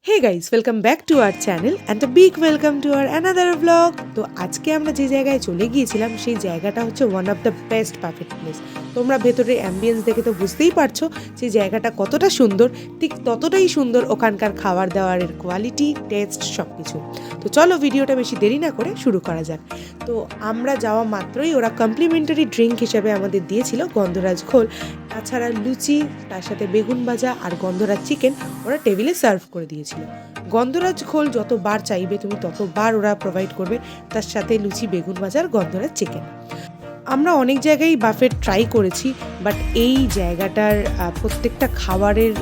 Hey guys, welcome back to our channel and a big welcome to our another blog. তো আজকে আমরা যে জায়গায় চলে গিয়েছিলাম সেই জায়গাটা হচ্ছে one of the best buffet place. তোমরা ভেতরের অ্যাম্বিয়েন্স দেখে তো বুঝতেই পারছো যে জায়গাটা কতটা সুন্দর, ঠিক ততটাই সুন্দর ওখানকার খাবার দাবারের কোয়ালিটি, টেস্ট সব কিছু। তো চলো ভিডিওটা বেশি দেরি না করে শুরু করা যাক। তো আমরা যাওয়া মাত্রই ওরা কমপ্লিমেন্টারি ড্রিঙ্ক হিসেবে আমাদের দিয়েছিল গন্ধরাজ ঘোল, তাছাড়া লুচি, তার সাথে বেগুন ভাজা আর গন্ধরাজ চিকেন ওরা টেবিলে সার্ভ করে দিয়েছিল। গন্ধরাজ ঘোল যতবার চাইবে তুমি ততবার ওরা প্রোভাইড করবে, তার সাথে লুচি, বেগুন ভাজা আর গন্ধরাজ চিকেন। আমরা অনেক জায়গায় বাফেট ট্রাই করেছি, বাট এই জায়গাটার প্রত্যেকটা খাবারের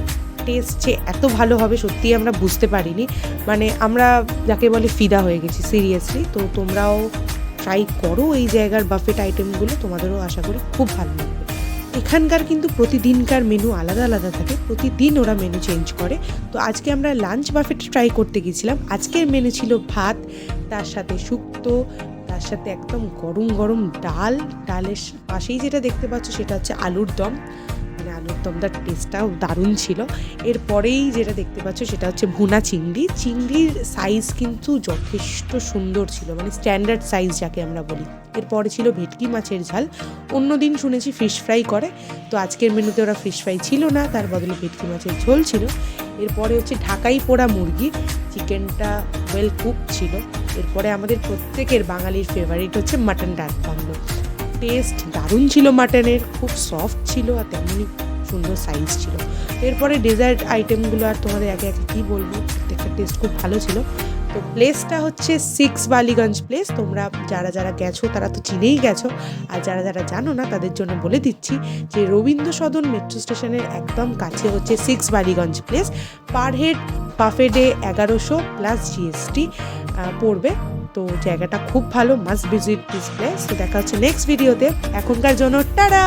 টেস্ট যে এত ভালো হবে সত্যিই আমরা বুঝতে পারিনি। মানে আমরা যাকে বলে ফিদা হয়ে গেছি সিরিয়াসলি। তো তোমরাও ট্রাই করো এই জায়গার বাফেট আইটেমগুলো, তোমাদেরও আশা করি খুব ভালো লাগবে। এখানকার কিন্তু প্রতিদিনকার মেনু আলাদা আলাদা থাকে, প্রতিদিন ওরা মেনু চেঞ্জ করে। তো আজকে আমরা লাঞ্চ বাফেট ট্রাই করতে গেছিলাম। আজকের মেনু ছিল ভাত, তার সাথে শুক্তো, তার সাথে একদম গরম গরম ডালের পাশেই যেটা দেখতে পাচ্ছ সেটা হচ্ছে আলুর দম। মানে আলুর দমটার টেস্টটাও দারুণ ছিল। এরপরেই যেটা দেখতে পাচ্ছ সেটা হচ্ছে ভুনা চিংড়ির সাইজ কিন্তু যথেষ্ট সুন্দর ছিল, মানে স্ট্যান্ডার্ড সাইজ যাকে আমরা বলি। এরপরে ছিল ভেটকি মাছের ঝাল। অন্যদিন শুনেছি ফিশ ফ্রাই করে, তো আজকের মেনুতে ওরা ফিশ ফ্রাই ছিল না, তার বদলে ভেটকি মাছের ঝোল ছিল। এরপরে হচ্ছে ঢাকাই পোড়া মুরগি, চিকেনটা ওয়েল কুক ছিল। এরপরে আমাদের প্রত্যেকের বাঙালির ফেভারিট হচ্ছে মাটন ডাক বাংলো। টেস্ট দারুণ ছিল মাটনের, খুব সফট ছিল আর তেমনি সুন্দর সাইজ ছিল। এরপরে ডেজার্ট আইটেমগুলো আর তোমাদের একে একে কী বলবো, প্রত্যেকটা টেস্ট খুব ভালো ছিল। তো প্লেসটা হচ্ছে 6 বালিগঞ্জ প্লেস। তোমরা যারা যারা গেছো তারা তো চিনেই গেছো, আর যারা যারা জানো না তাদের জন্য বলে দিচ্ছি যে রবীন্দ্র সদন মেট্রো স্টেশনের একদম কাছে হচ্ছে 6 Ballygunge place. Per head per day 1100 plus GST পড়বে। তো জায়গাটা খুব ভালো, মাস্ট ভিজিট দিস প্লেস। তো দেখা হচ্ছে নেক্সট ভিডিওতে। এখনকার জন্য টাটা।